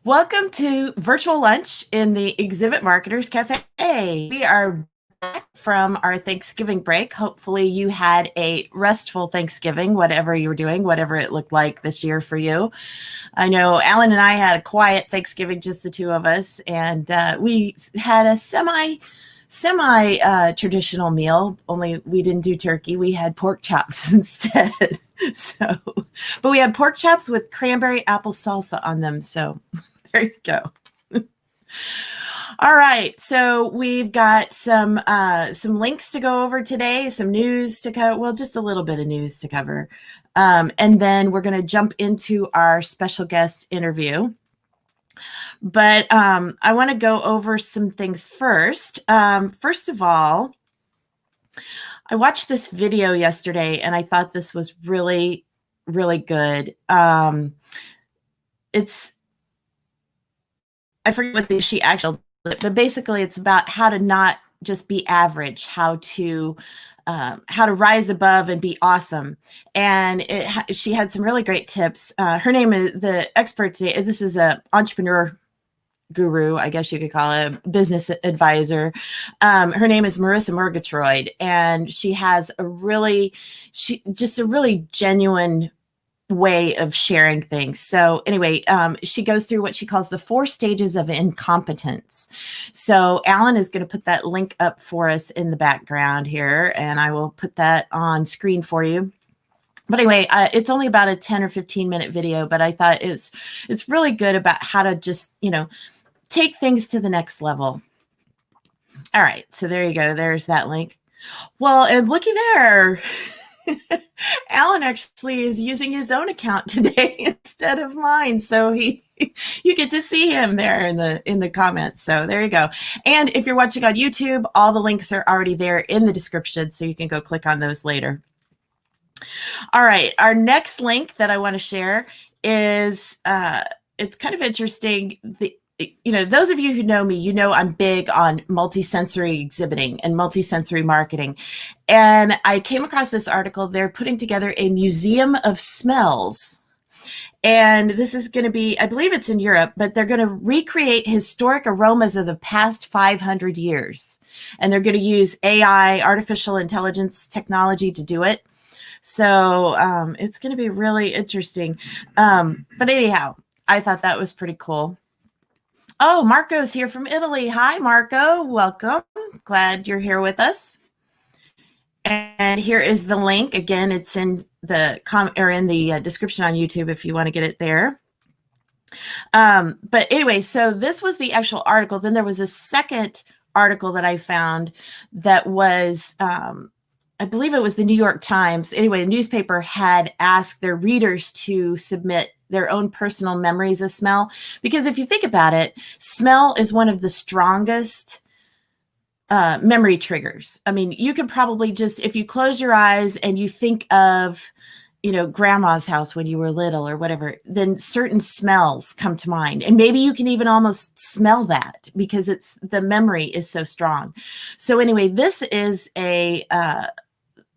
Welcome to Virtual Lunch in the Exhibit Marketers Cafe. We are back from our Thanksgiving break. Hopefully you had a restful Thanksgiving, whatever you were doing, whatever it looked like this year for you. I know Alan and I had a quiet Thanksgiving, just the two of us, and we had a semi traditional meal, only we didn't do turkey. We had pork chops instead. So, but we had pork chops with cranberry apple salsa on them. So there you go. All right, so we've got some links to go over today, some news to cover. Well, just a little bit of news to cover, and then we're going to jump into our special guest interview. But I want to go over some things first. First of all, I watched this video yesterday, and I thought this was really, really good. I forget what she actually, but basically it's about how to not just be average, how to rise above and be awesome. And she had some really great tips. Her name is the expert today. This is a entrepreneur guru, I guess you could call it, a business advisor. Her name is Marissa Murgatroyd, and she has a really genuine way of sharing things. So anyway, she goes through what she calls the 4 stages of incompetence. So Alan is going to put that link up for us in the background here, and I will put that on screen for you. But anyway, it's only about a 10 or 15 minute video, but I thought it's really good about how to just, take things to the next level. All right, so there you go. There's that link. Well, and looky there. Alan actually is using his own account today instead of mine. So you get to see him there in the comments. So there you go. And if you're watching on YouTube, all the links are already there in the description, so you can go click on those later. All right, our next link that I want to share is it's kind of interesting. Those of you who know me, I'm big on multisensory exhibiting and multisensory marketing. And I came across this article. They're putting together a museum of smells. And this is going to be, I believe it's in Europe, but they're going to recreate historic aromas of the past 500 years. And they're going to use AI, artificial intelligence technology to do it. So it's going to be really interesting. But anyhow, I thought that was pretty cool. Oh, Marco's here from Italy. Hi, Marco. Welcome. Glad you're here with us. And here is the link. Again, it's in the description on YouTube if you want to get it there. But anyway, so this was the actual article. Then there was a second article that I found that was, I believe it was the New York Times. Anyway, a newspaper had asked their readers to submit their own personal memories of smell. Because if you think about it, smell is one of the strongest memory triggers. I mean, you could probably just, if you close your eyes and you think of, grandma's house when you were little or whatever, then certain smells come to mind. And maybe you can even almost smell that because the memory is so strong. So anyway, this is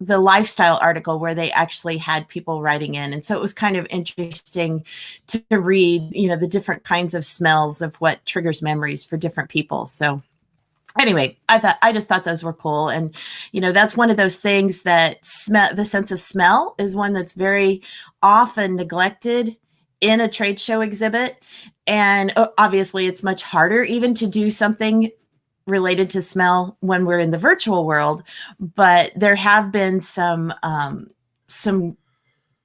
the lifestyle article where they actually had people writing in. And so it was kind of interesting to read, the different kinds of smells of what triggers memories for different people. So anyway, I just thought those were cool. And, that's one of those things that the sense of smell is one that's very often neglected in a trade show exhibit. And obviously it's much harder even to do something related to smell when we're in the virtual world, but there have been some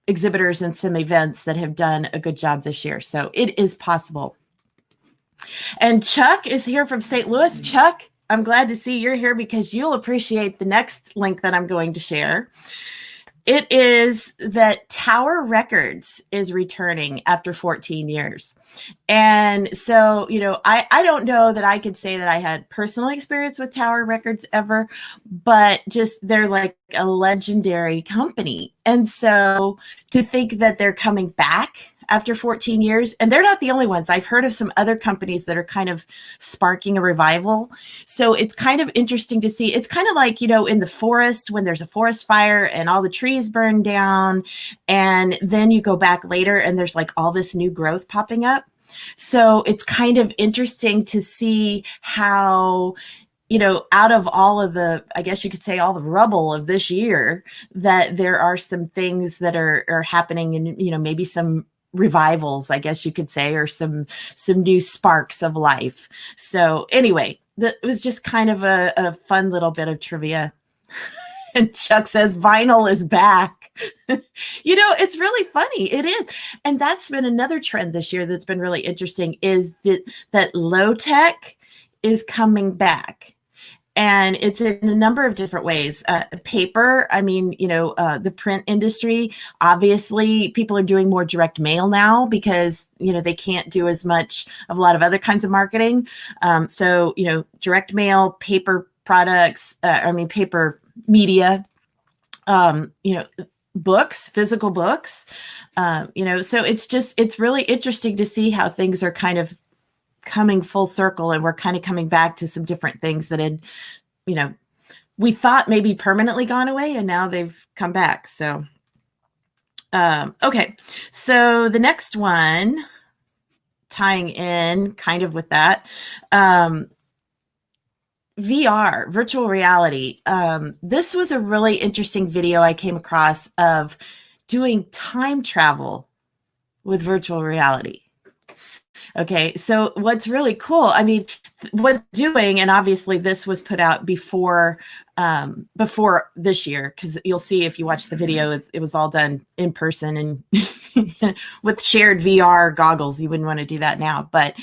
exhibitors and some events that have done a good job this year. So it is possible. And Chuck is here from St. Louis. Chuck, I'm glad to see you're here because you'll appreciate the next link that I'm going to share. It is that Tower Records is returning after 14 years. And so, I don't know that I could say that I had personal experience with Tower Records ever, but just they're like a legendary company. And so to think that they're coming back after 14 years, and they're not the only ones. I've heard of some other companies that are kind of sparking a revival. So it's kind of interesting to see. It's kind of like, in the forest when there's a forest fire and all the trees burn down, and then you go back later and there's like all this new growth popping up. So it's kind of interesting to see how, out of all of the, I guess you could say all the rubble of this year, that there are some things that are happening, and, maybe some revivals, I guess you could say, or some new sparks of life. So anyway, that was just kind of a fun little bit of trivia. And Chuck says vinyl is back. It's really funny. It is. And that's been another trend this year that's been really interesting, is that low tech is coming back. And it's in a number of different ways. Paper, the print industry, obviously people are doing more direct mail now because, they can't do as much of a lot of other kinds of marketing. So, direct mail, paper products, paper media, books, physical books, so it's really interesting to see how things are kind of coming full circle, and we're kind of coming back to some different things that had, we thought maybe permanently gone away, and now they've come back. So, okay. So the next one, tying in kind of with that, VR, virtual reality. This was a really interesting video I came across of doing time travel with virtual reality. Okay, so what's really cool, what doing, and obviously this was put out before this year, because you'll see if you watch the video, it was all done in person and with shared VR goggles. You wouldn't want to do that now, but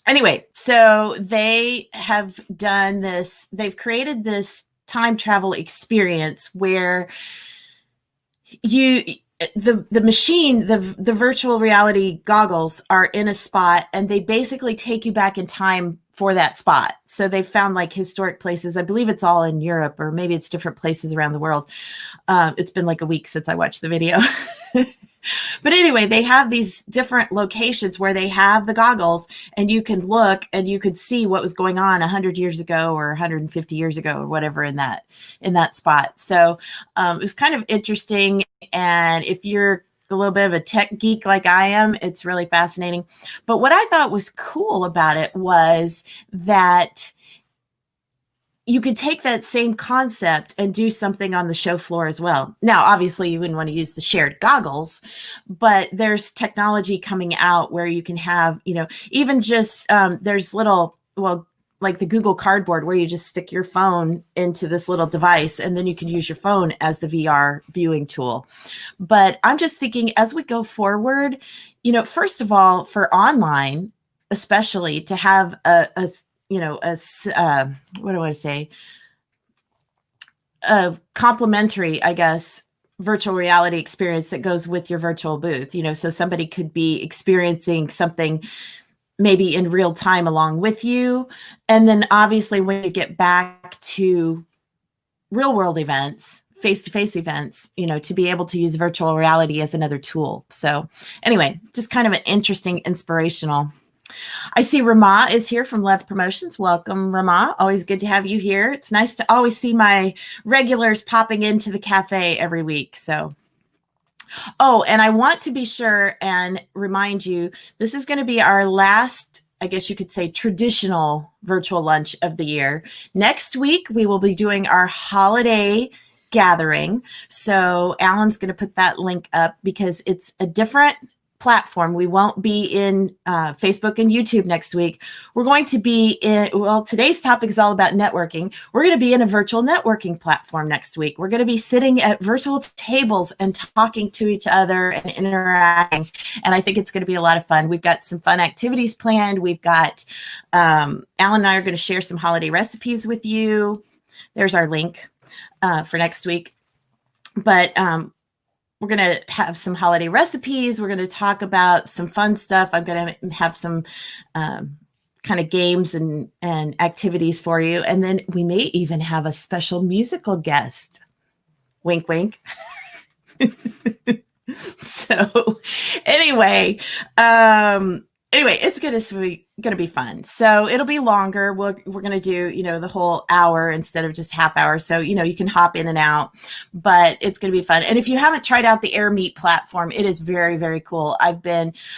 anyway, so they have done this. They've created this time travel experience where the machine, the virtual reality goggles are in a spot, and they basically take you back in time for that spot. So they found like historic places. I believe it's all in Europe, or maybe it's different places around the world. It's been like a week since I watched the video. But anyway, they have these different locations where they have the goggles, and you can look and you could see what was going on 100 years ago or 150 years ago or whatever in that spot. So it was kind of interesting. And if you're a little bit of a tech geek like I am, it's really fascinating. But what I thought was cool about it was that you could take that same concept and do something on the show floor as well. Now, obviously, you wouldn't want to use the shared goggles, but there's technology coming out where you can have, even just there's little, like the Google Cardboard, where you just stick your phone into this little device, and then you can use your phone as the VR viewing tool. But I'm just thinking, as we go forward, first of all, for online, especially, to have what do I say? A complimentary, I guess, virtual reality experience that goes with your virtual booth. So somebody could be experiencing something maybe in real time along with you. And then obviously when you get back to real world events, face-to-face events, to be able to use virtual reality as another tool. So anyway, just kind of an interesting, inspirational. I see Rama is here from Left Promotions. Welcome, Rama. Always good to have you here. It's nice to always see my regulars popping into the cafe every week. So, and I want to be sure and remind you, this is going to be our last, I guess you could say, traditional virtual lunch of the year. Next week, we will be doing our holiday gathering. So Alan's going to put that link up because it's a different platform. We won't be in Facebook and YouTube next week. We're going to be in, today's topic is all about networking. We're going to be in a virtual networking platform next week. We're going to be sitting at virtual tables and talking to each other and interacting. And I think it's going to be a lot of fun. We've got some fun activities planned. We've got, Alan and I are going to share some holiday recipes with you. There's our link for next week. But we're going to have some holiday recipes. We're going to talk about some fun stuff. I'm going to have some kind of games and activities for you. And then we may even have a special musical guest. Wink, wink. So anyway, anyway, it's gonna be fun. So it'll be longer. We're gonna do, the whole hour instead of just half hour. So, you can hop in and out, but it's gonna be fun. And if you haven't tried out the Air Meet platform, it is very, very cool. I've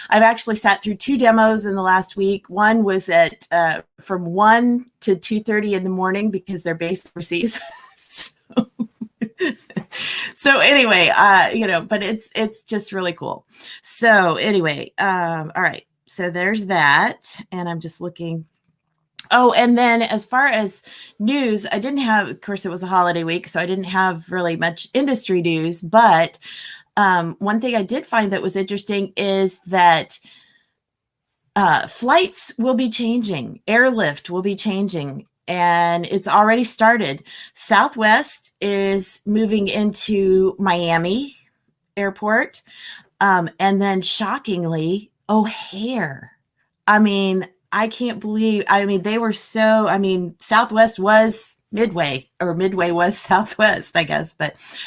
actually sat through 2 demos in the last week. One was at from 1 to 2:30 in the morning because they're based overseas. So anyway, but it's just really cool. So anyway, all right. So there's that. And I'm just looking. Oh, and then as far as news, I didn't have, of course, it was a holiday week, so I didn't have really much industry news. But one thing I did find that was interesting is that flights will be changing. Airlift will be changing. And it's already started. Southwest is moving into Miami Airport. And then shockingly, O'Hare. I mean, I can't believe, they were Southwest was Midway, or Midway was Southwest, I guess.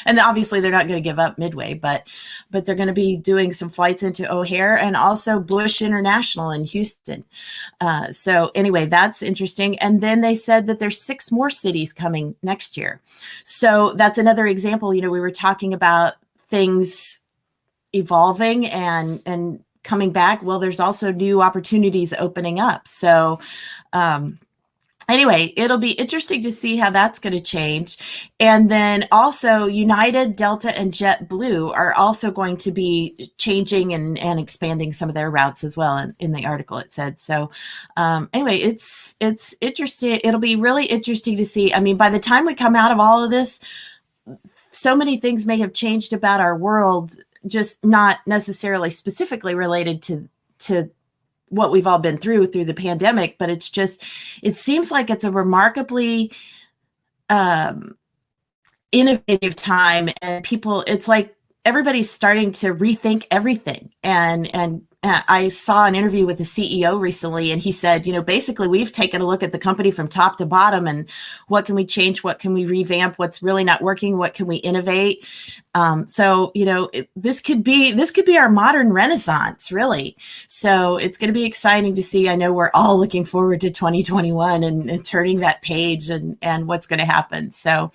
And obviously they're not going to give up Midway, but they're going to be doing some flights into O'Hare and also Bush International in Houston. So anyway, that's interesting. And then they said that there's 6 more cities coming next year. So that's another example. We were talking about things evolving and coming back. Well, there's also new opportunities opening up. So anyway, it'll be interesting to see how that's going to change. And then also United, Delta, and JetBlue are also going to be changing and expanding some of their routes as well. In the article, it said. So anyway, it's interesting. It'll be really interesting to see. By the time we come out of all of this, so many things may have changed about our world, just not necessarily specifically related to what we've all been through the pandemic, but it seems like it's a remarkably innovative time, and it's like everybody's starting to rethink everything. And I saw an interview with the CEO recently, and he said, basically we've taken a look at the company from top to bottom, and what can we change? What can we revamp? What's really not working? What can we innovate? So, this could be our modern renaissance, really. So it's going to be exciting to see. I know we're all looking forward to 2021 and turning that page and what's going to happen. So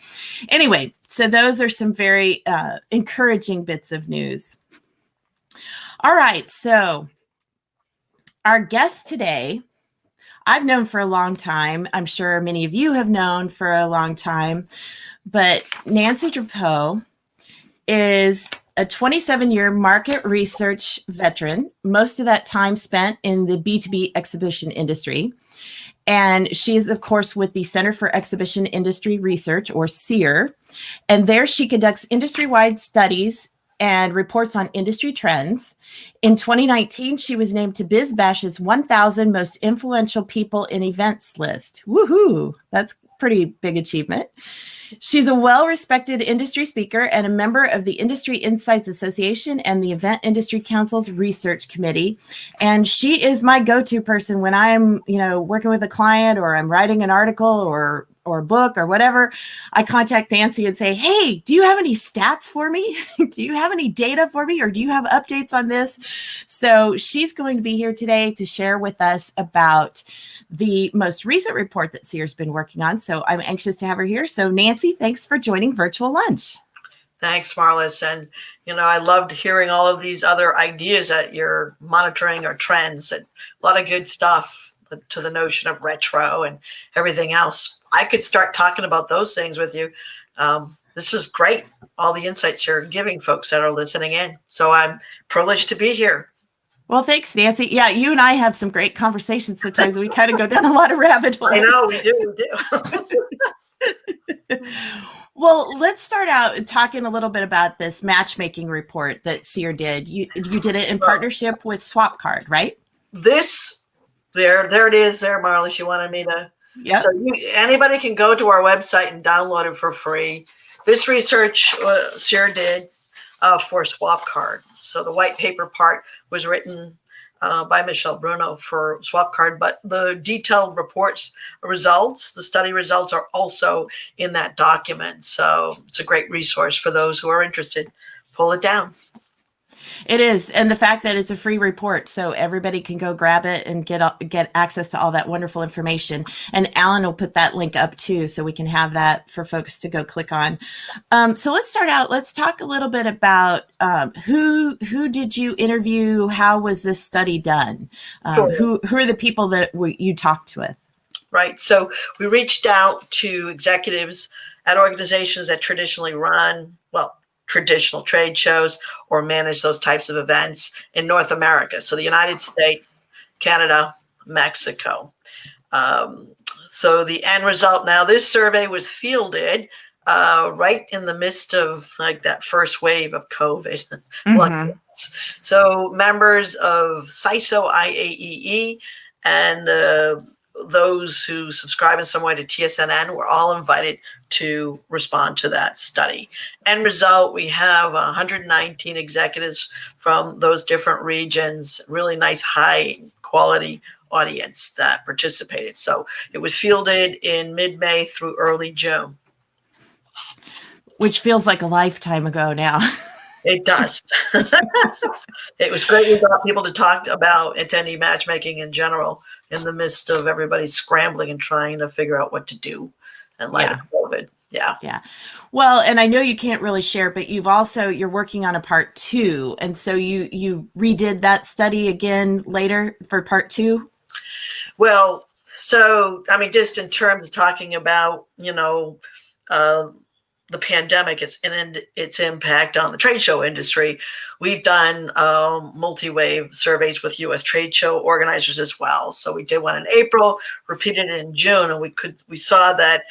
anyway, so those are some very encouraging bits of news. All right, so our guest today, I've known for a long time. I'm sure many of you have known for a long time, but Nancy Drapeau is a 27-year market research veteran, most of that time spent in the B2B exhibition industry. And she is, of course, with the Center for Exhibition Industry Research, or CEIR. And there she conducts industry-wide studies and reports on industry trends. In 2019, she was named to BizBash's 1,000 Most Influential People in Events list. Woohoo! That's pretty big achievement. She's a well-respected industry speaker and a member of the Industry Insights Association and the Event Industry Council's Research Committee. And she is my go-to person when I'm, working with a client, or I'm writing an article or a book or whatever. I contact Nancy and say, hey, do you have any stats for me? Do you have any data for me? Or do you have updates on this? So she's going to be here today to share with us about the most recent report that CEIR's been working on. So I'm anxious to have her here. So Nancy, thanks for joining Virtual Lunch. Thanks, Marlis. And, I loved hearing all of these other ideas that you're monitoring, or trends, and a lot of good stuff to the notion of retro and everything else. I could start talking about those things with you. This is great. All the insights you're giving folks that are listening in. So I'm privileged to be here. Well, thanks, Nancy. Yeah, you and I have some great conversations sometimes. We kind of go down a lot of rabbit holes. I know, we do. Well, let's start out talking a little bit about this matchmaking report that CEIR did. You did it in partnership with SwapCard, right? There it is there, Marlis. You wanted me to. Yeah. So anybody can go to our website and download it for free. This research CEIR did for SwapCard. So the white paper part was written by Michelle Bruno for SwapCard, but the detailed results, the study results, are also in that document. So it's a great resource for those who are interested. Pull it down. It is. And the fact that it's a free report, so everybody can go grab it and get access to all that wonderful information. And Alan will put that link up too, so we can have that for folks to go click on. So let's start out. Let's talk a little bit about who did you interview? How was this study done? Sure. Who are the people that you talked with? Right. So we reached out to executives at organizations that traditionally run, well, traditional trade shows or manage those types of events in North America. So the United States, Canada, Mexico. So the end result, now this survey was fielded right in the midst of like that first wave of COVID. Mm-hmm. So members of CISO IAEE and those who subscribe in some way to TSNN were all invited to respond to that study. End result, we have 119 executives from those different regions, really nice high quality audience that participated. So it was fielded in mid-May through early June. Which feels like a lifetime ago now. It does. It was great. We got people to talk about attendee matchmaking in general in the midst of everybody scrambling and trying to figure out what to do in light of COVID. Yeah. Yeah. Well, and I know you can't really share, but you're working on a part 2. And so you redid that study again later for part 2? Well, so, I mean, just in terms of talking about, the pandemic and its impact on the trade show industry, we've done multi-wave surveys with U.S. trade show organizers as well. So we did one in April, repeated it in June, and we saw that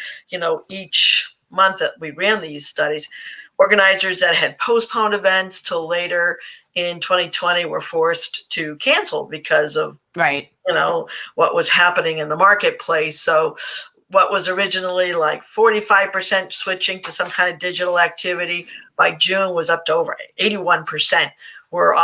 each month that we ran these studies, organizers that had postponed events till later in 2020 were forced to cancel because of what was happening in the marketplace. So what was originally like 45% switching to some kind of digital activity by June was up to over 81% were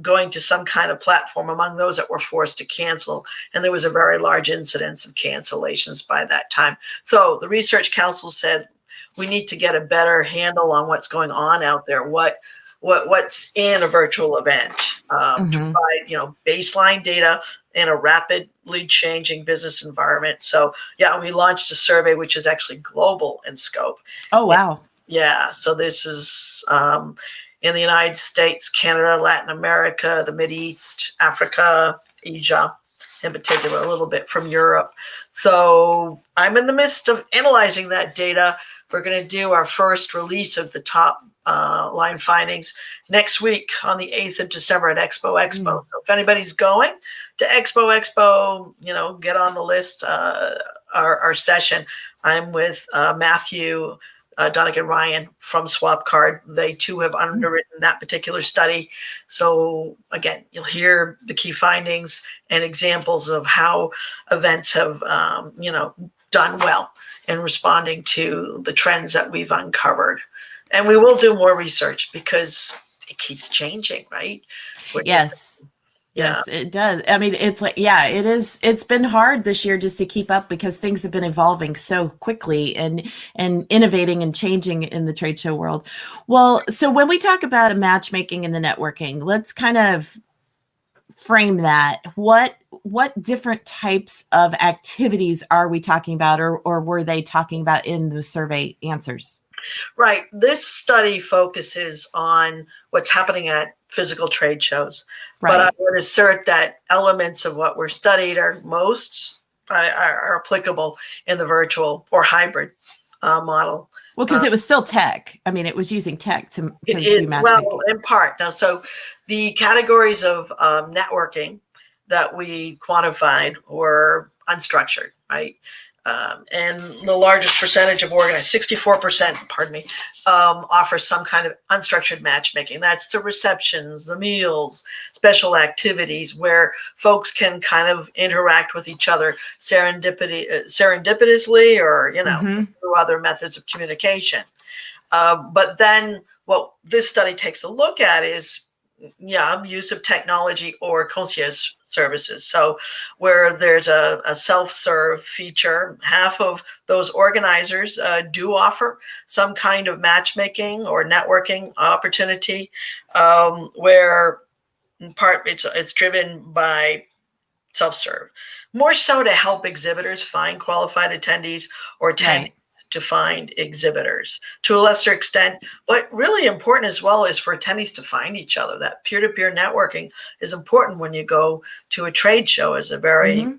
going to some kind of platform among those that were forced to cancel. And there was a very large incidence of cancellations by that time. So the Research Council said, we need to get a better handle on what's going on out there, what's in a virtual event, to provide baseline data in a rapidly changing business environment. So yeah, we launched a survey which is actually global in scope. Oh wow. Yeah, so this is in the United States, Canada, Latin America, the Mideast, Africa, Asia in particular, a little bit from Europe. So I'm in the midst of analyzing that data. We're going to do our first release of the top line findings next week on the 8th of December at Expo. So if anybody's going to Expo, get on the list. Our session, I'm with Matthew, Donegan Ryan from SwapCard. They too have underwritten that particular study. So again, you'll hear the key findings and examples of how events have, done well in responding to the trends that we've uncovered. And we will do more research because it keeps changing, right? Yes. Yes, it does. I mean, it's like, yeah, it is. It's been hard this year just to keep up because things have been evolving so quickly and innovating and changing in the trade show world. Well, so when we talk about matchmaking and the networking, let's kind of frame that. What different types of activities are we talking about, or were they talking about in the survey answers? Right. This study focuses on what's happening at physical trade shows. Right. But I would assert that elements of what were studied are applicable in the virtual or hybrid model. Well, because it was still tech. I mean, it was using tech to do matchmaking. Well, in part. Now, so the categories of networking that we quantified were unstructured, right? And the largest percentage of organized, 64%, offer some kind of unstructured matchmaking. That's the receptions, the meals, special activities where folks can kind of interact with each other serendipitously or, through other methods of communication. But then what this study takes a look at is, use of technology or concierge services. So where there's a self-serve feature, half of those organizers do offer some kind of matchmaking or networking opportunity, where in part it's driven by self-serve, more so to help exhibitors find qualified attendees or attendees to find exhibitors to a lesser extent. But really important as well is for attendees to find each other. That peer-to-peer networking is important when you go to a trade show, as a very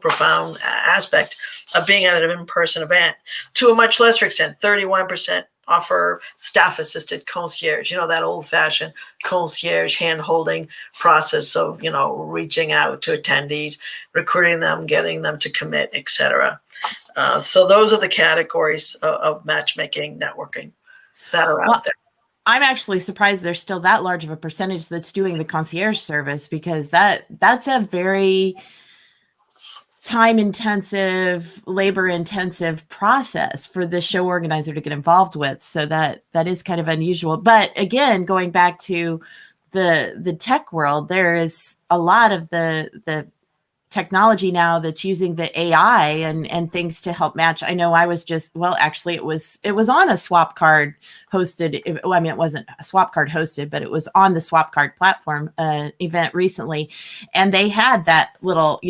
profound aspect of being at an in-person event. To a much lesser extent, 31% offer staff-assisted concierge, that old-fashioned concierge hand-holding process of, reaching out to attendees, recruiting them, getting them to commit, etc. So those are the categories of matchmaking networking that are out there. I'm actually surprised there's still that large of a percentage that's doing the concierge service, because that's a very time-intensive, labor-intensive process for the show organizer to get involved with. So that is kind of unusual. But again, going back to the tech world, there is a lot of the technology now that's using the AI and things to help match. I know I was actually it was on a SwapCard hosted. It wasn't a SwapCard hosted, but it was on the SwapCard platform event recently. And they had that little,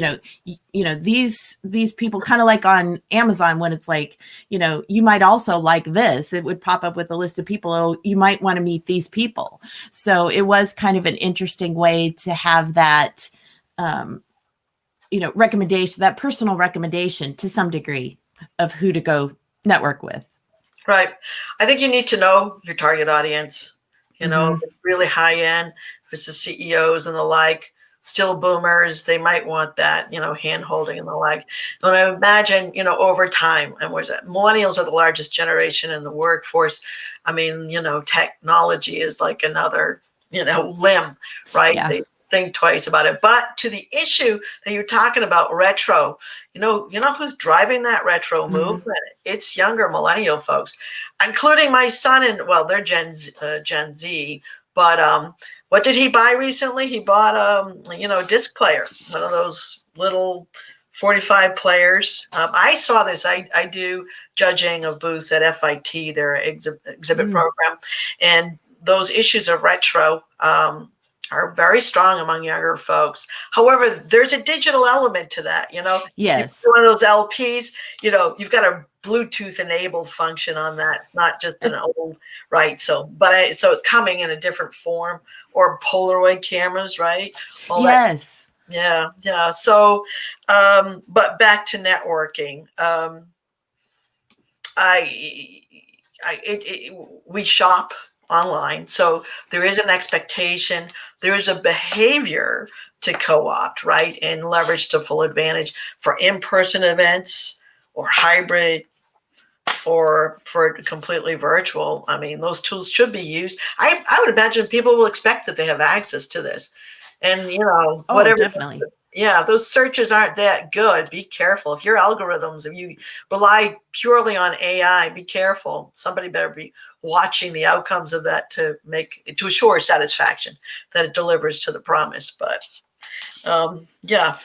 these people kind of like on Amazon when it's like, you might also like this, it would pop up with a list of people. Oh, you might want to meet these people. So it was kind of an interesting way to have that, recommendation, that personal recommendation to some degree of who to go network with. Right. I think you need to know your target audience, if it's really high end, if it's the CEOs and the like, still boomers, they might want that, hand holding and the like. But I imagine, over time, and millennials are the largest generation in the workforce. I mean, technology is like another, limb, right? Yeah. They think twice about it. But to the issue that you're talking about, retro, you know who's driving that retro movement? It's younger millennial folks, including my son. And well, they're Gen Z. But what did he buy recently? He bought a disc player, one of those little 45 players. I saw this. I do judging of booths at FIT, their exhibit program, and those issues of retro are very strong among younger folks. However, there's a digital element to that, Yes. One of those LPs, you've got a Bluetooth enabled function on that. It's not just an old, right? So it's coming in a different form, or Polaroid cameras, right? Yes. Yeah. So, but back to networking. We shop online, so there is an expectation, there is a behavior to co-opt, right, and leverage to full advantage for in-person events or hybrid or for completely virtual. I mean, those tools should be used. I would imagine people will expect that they have access to this, and whatever. Definitely. Yeah, those searches aren't that good. Be careful. If your algorithms, if you rely purely on AI, be careful. Somebody better be watching the outcomes of that to assure satisfaction that it delivers to the promise. But yeah.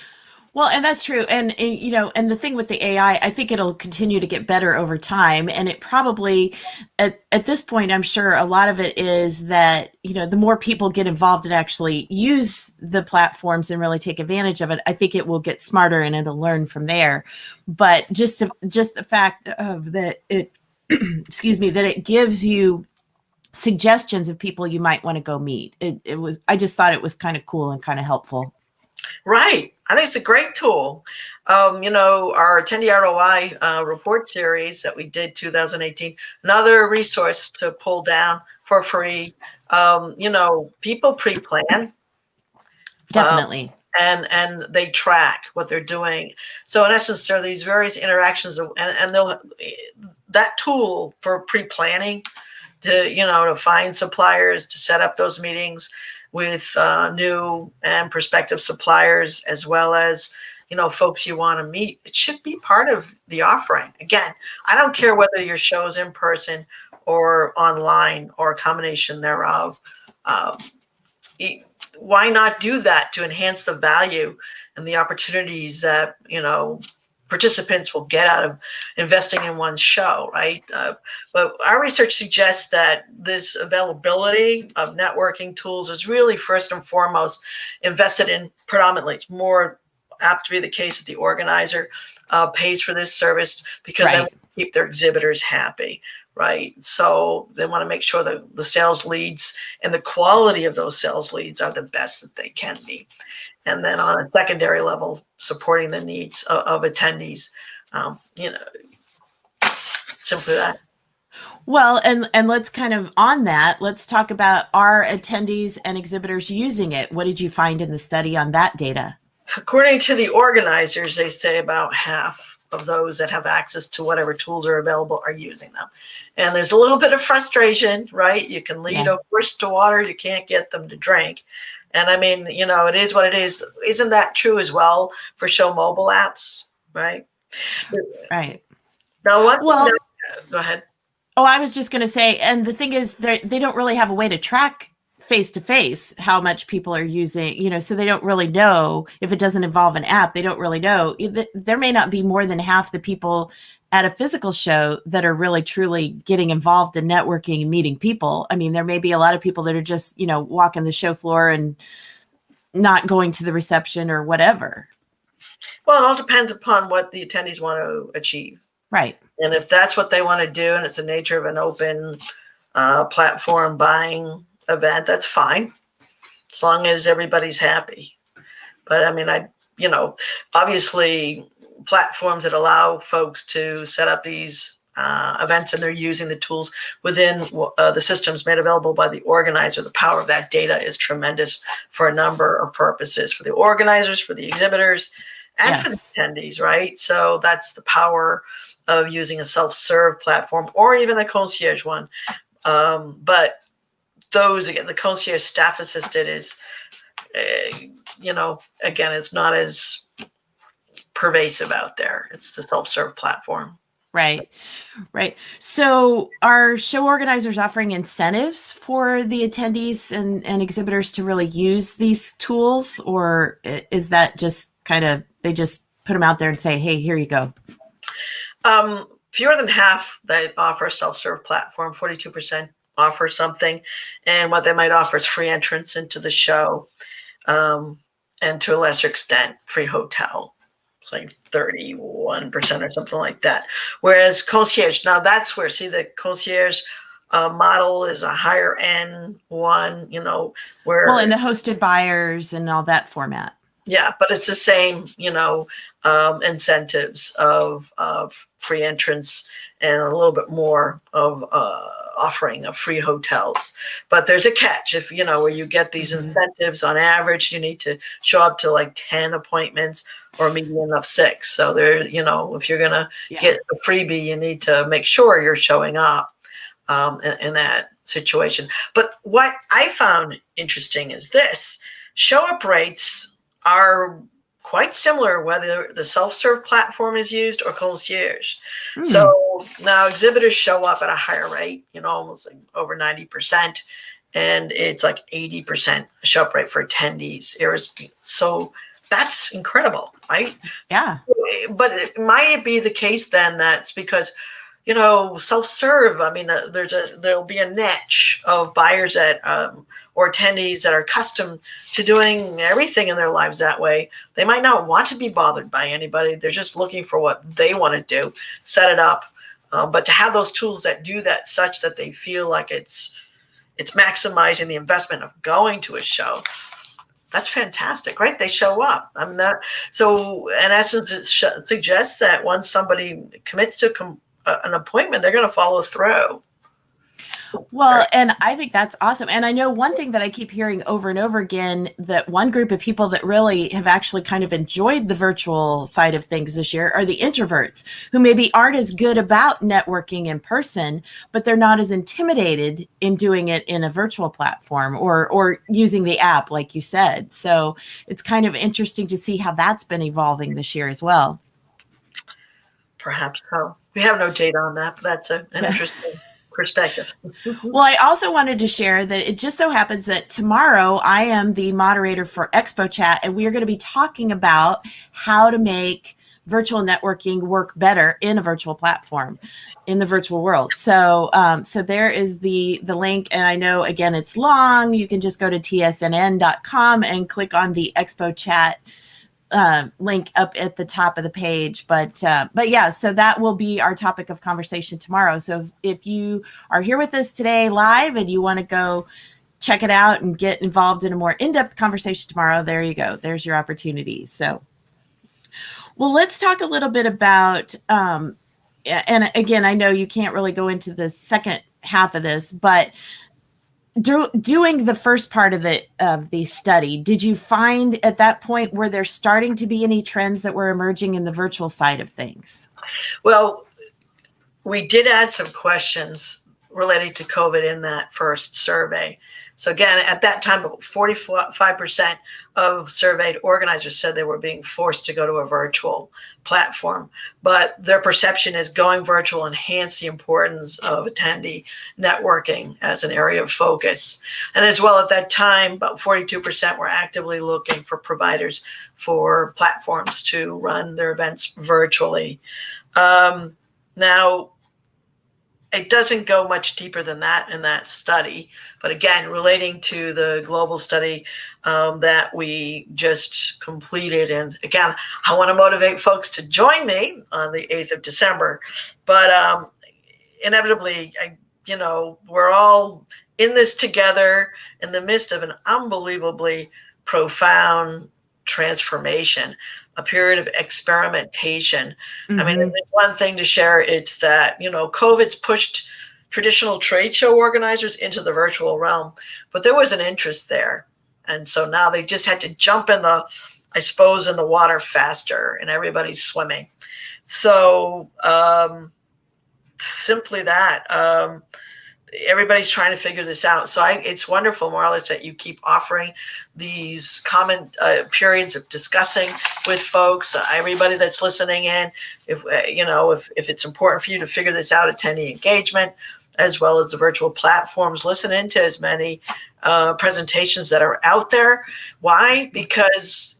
Well, and that's true. And and the thing with the AI, I think it'll continue to get better over time. And it probably, at this point, I'm sure a lot of it is that, the more people get involved and actually use the platforms and really take advantage of it, I think it will get smarter and it'll learn from there. But just the fact of that it, excuse me, that it gives you suggestions of people you might want to go meet. I just thought it was kind of cool and kind of helpful. Right. I think it's a great tool. Our attendee ROI report series that we did 2018, another resource to pull down for free. People pre-plan. Definitely. And they track what they're doing. So in essence, there are these various interactions, and that tool for pre-planning to find suppliers, to set up those meetings with new and prospective suppliers, as well as folks you want to meet. It should be part of the offering. Again, I don't care whether your show is in person or online or a combination thereof. why not do that to enhance the value and the opportunities that, participants will get out of investing in one's show, right? But our research suggests that this availability of networking tools is really first and foremost invested in predominantly. It's more apt to be the case that the organizer pays for this service because they want to keep their exhibitors happy, right? So they want to make sure that the sales leads and the quality of those sales leads are the best that they can be. And then on a secondary level, supporting the needs of attendees, simply that. Well, and let's kind of on that, let's talk about our attendees and exhibitors using it. What did you find in the study on that data? According to the organizers, they say about half of those that have access to whatever tools are available are using them. And there's a little bit of frustration, right? You can lead a horse to water, you can't get them to drink. And I mean, it is what it is. Isn't that true as well for show mobile apps, right? Right. Now, go ahead. Oh, I was just going to say, and the thing is, they don't really have a way to track face-to-face how much people are using, so they don't really know if it doesn't involve an app. They don't really know. There may not be more than half the people at a physical show that are really truly getting involved in networking and meeting people. I mean, there may be a lot of people that are just, walking the show floor and not going to the reception or whatever. Well, it all depends upon what the attendees want to achieve. Right. And if that's what they want to do, and it's the nature of an open platform buying event, that's fine, as long as everybody's happy. But I mean, obviously platforms that allow folks to set up these events and they're using the tools within the systems made available by the organizer, the power of that data is tremendous for a number of purposes, for the organizers, for the exhibitors, and for the attendees, right? So that's the power of using a self-serve platform or even a concierge one. But those, again, the concierge staff assisted is, again, it's not as pervasive out there. It's the self-serve platform. Right. So are show organizers offering incentives for the attendees and exhibitors to really use these tools, or is that just kind of, they just put them out there and say, hey, here you go? Fewer than half that offer a self-serve platform, 42% offer something, and what they might offer is free entrance into the show, and to a lesser extent, free hotel. It's like 31% or something like that. Whereas concierge, now that's where, the concierge model is a higher end one, where. Well, in the hosted buyers and all that format. Yeah, but it's the same, incentives of free entrance and a little bit more of offering of free hotels. But there's a catch. If, where you get these incentives on average, you need to show up to like 10 appointments or a median of 6. So there, if you're going to get a freebie, you need to make sure you're showing up in that situation. But what I found interesting is this: show up rates are quite similar whether the self-serve platform is used or concierge. So now exhibitors show up at a higher rate, almost like over 90%, and it's like 80% show up rate for attendees. So that's incredible, right? Yeah. But it might be the case then that's because, self-serve, I mean, there'll be a niche of buyers or attendees that are accustomed to doing everything in their lives that way. They might not want to be bothered by anybody. They're just looking for what they want to do, set it up. But to have those tools that do that such that they feel like it's maximizing the investment of going to a show, that's fantastic, right? They show up. So in essence, it suggests that once somebody commits to an appointment, they're going to follow through. Well, and I think that's awesome. And I know one thing that I keep hearing over and over again, that one group of people that really have actually kind of enjoyed the virtual side of things this year are the introverts, who maybe aren't as good about networking in person, but they're not as intimidated in doing it in a virtual platform or using the app, like you said. So it's kind of interesting to see how that's been evolving this year as well. Perhaps so. We have no data on that, but that's an interesting perspective. Well, I also wanted to share that it just so happens that tomorrow I am the moderator for Expo Chat, and we are going to be talking about how to make virtual networking work better in a virtual platform in the virtual world. So so there is the link, and I know again it's long. You can just go to tsnn.com and click on the Expo Chat link up at the top of the page. But yeah, so that will be our topic of conversation tomorrow. So if you are here with us today live and you want to go check it out and get involved in a more in-depth conversation tomorrow, there you go. There's your opportunity. So, well, let's talk a little bit about, and again, I know you can't really go into the second half of this, but doing the first part of the study, did you find at that point were there starting to be any trends that were emerging in the virtual side of things? Well, we did add some questions related to COVID in that first survey. So again, at that time, 45% of surveyed organizers said they were being forced to go to a virtual platform, but their perception is going virtual enhanced the importance of attendee networking as an area of focus. And as well, at that time, about 42% were actively looking for providers for platforms to run their events virtually. Now, it doesn't go much deeper than that in that study. But again, relating to the global study that we just completed. And again, I want to motivate folks to join me on the 8th of December. But inevitably, we're all in this together in the midst of an unbelievably profound transformation, a period of experimentation. Mm-hmm. I mean, it's one thing to share, it's that, COVID's pushed traditional trade show organizers into the virtual realm, but there was an interest there. And so now they just had to jump in the water faster, and everybody's swimming. So simply that, everybody's trying to figure this out. So it's wonderful, Marlis, that you keep offering these common periods of discussing with folks. Everybody that's listening in, if it's important for you to figure this out, attendee engagement, as well as the virtual platforms, listen into as many presentations that are out there. Why? Because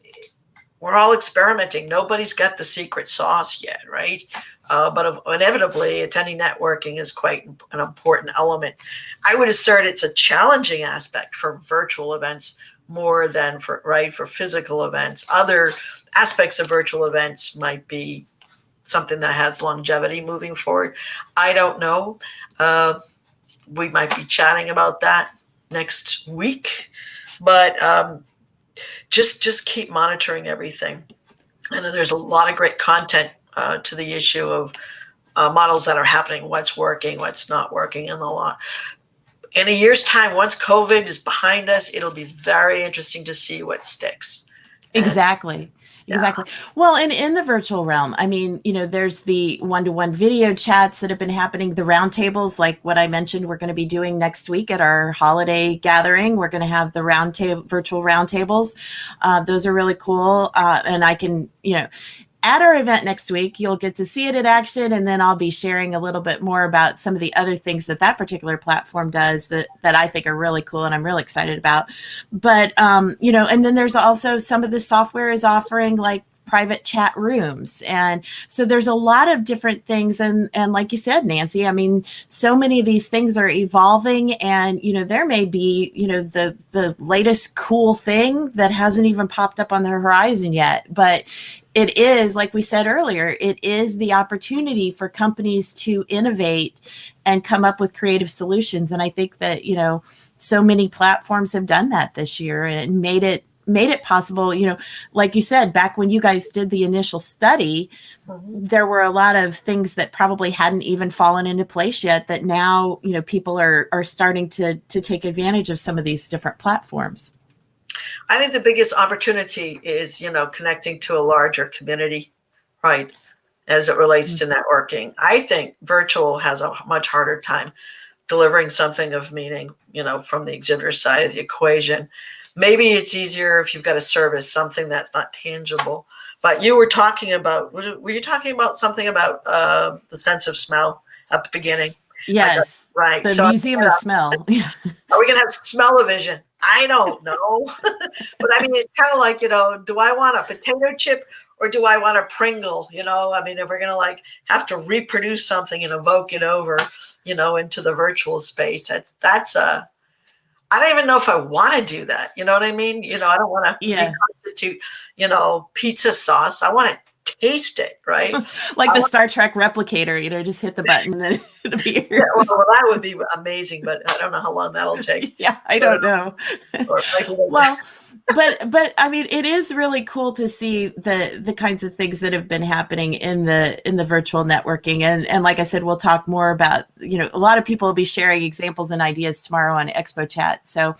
we're all experimenting. Nobody's got the secret sauce yet, right? But inevitably, attendee networking is quite an important element. I would assert it's a challenging aspect for virtual events more than for physical events. Other aspects of virtual events might be something that has longevity moving forward. I don't know. We might be chatting about that next week, but just keep monitoring everything. And then there's a lot of great content to the issue of models that are happening, what's working, what's not working, and a lot. In a year's time, once COVID is behind us, it'll be very interesting to see what sticks. Exactly. Well, and in the virtual realm, I mean, there's the one-to-one video chats that have been happening, the roundtables, like what I mentioned, we're going to be doing next week at our holiday gathering. We're going to have the virtual roundtables. Those are really cool. And I can, at our event next week, you'll get to see it in action, and then I'll be sharing a little bit more about some of the other things that particular platform does that I think are really cool and I'm really excited about. But, and then there's also some of the software is offering like private chat rooms. And so there's a lot of different things. And like you said, Nancy, I mean, so many of these things are evolving, and, there may be, the latest cool thing that hasn't even popped up on the horizon yet, but it is, like we said earlier, it is the opportunity for companies to innovate and come up with creative solutions. And I think that, so many platforms have done that this year and made it possible. Like you said, back when you guys did the initial study, there were a lot of things that probably hadn't even fallen into place yet that now, people are starting to take advantage of some of these different platforms. I think the biggest opportunity is, connecting to a larger community, right, as it relates to networking. I think virtual has a much harder time delivering something of meaning, from the exhibitor side of the equation. Maybe it's easier if you've got a service, something that's not tangible. But you were talking about, were you talking about something about the sense of smell at the beginning? Yes. Right. The So Museum of Smell. are we going to have smell-o-vision? I don't know. But I mean, it's kind of like, do I want a potato chip or do I want a Pringle? I mean, if we're going to like have to reproduce something and evoke it over, into the virtual space, I don't even know if I want to do that. You know what I mean? I don't want to reconstitute, pizza sauce. I want to taste it, right? Like the Star Trek replicator, just hit the button and then it appears. Yeah, well, that would be amazing, but I don't know how long that'll take. Yeah, I don't know. Well, but I mean, it is really cool to see the kinds of things that have been happening in the virtual networking. And like I said, we'll talk more about, a lot of people will be sharing examples and ideas tomorrow on Expo Chat. So,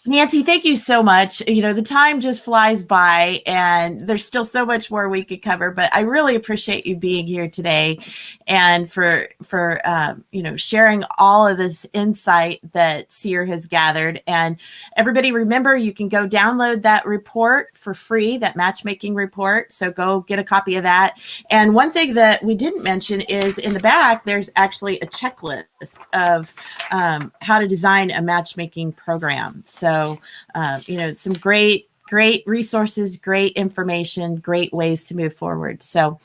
Nancy, thank you so much. The time just flies by and there's still so much more we could cover, but I really appreciate you being here today and for sharing all of this insight that CEIR has gathered. And everybody, remember, you can go download that report for free, that matchmaking report. So go get a copy of that. And one thing that we didn't mention is in the back, there's actually a checklist of how to design a matchmaking program. So, some great resources, great information, great ways to move forward. So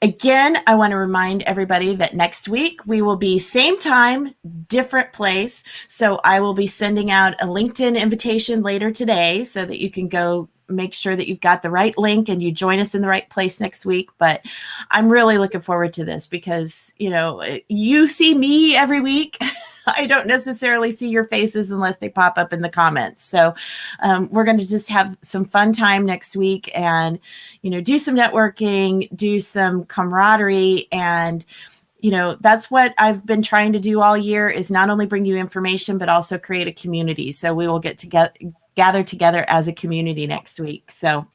again, I want to remind everybody that next week we will be same time, different place. So I will be sending out a LinkedIn invitation later today so that you can go make sure that you've got the right link and you join us in the right place next week. But I'm really looking forward to this because, you see me every week. I don't necessarily see your faces unless they pop up in the comments. So we're going to just have some fun time next week and, do some networking, do some camaraderie. And, that's what I've been trying to do all year is not only bring you information, but also create a community. So we will gather together as a community next week. So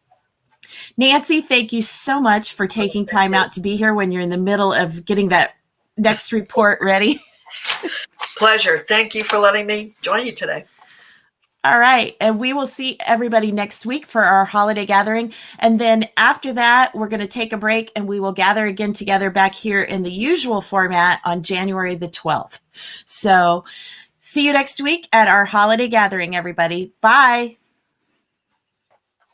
Nancy, thank you so much for taking time out to be here when you're in the middle of getting that next report ready. Pleasure. Thank you for letting me join you today. All right. And we will see everybody next week for our holiday gathering. And then after that, we're going to take a break and we will gather again together back here in the usual format on January the 12th. So see you next week at our holiday gathering, everybody. Bye.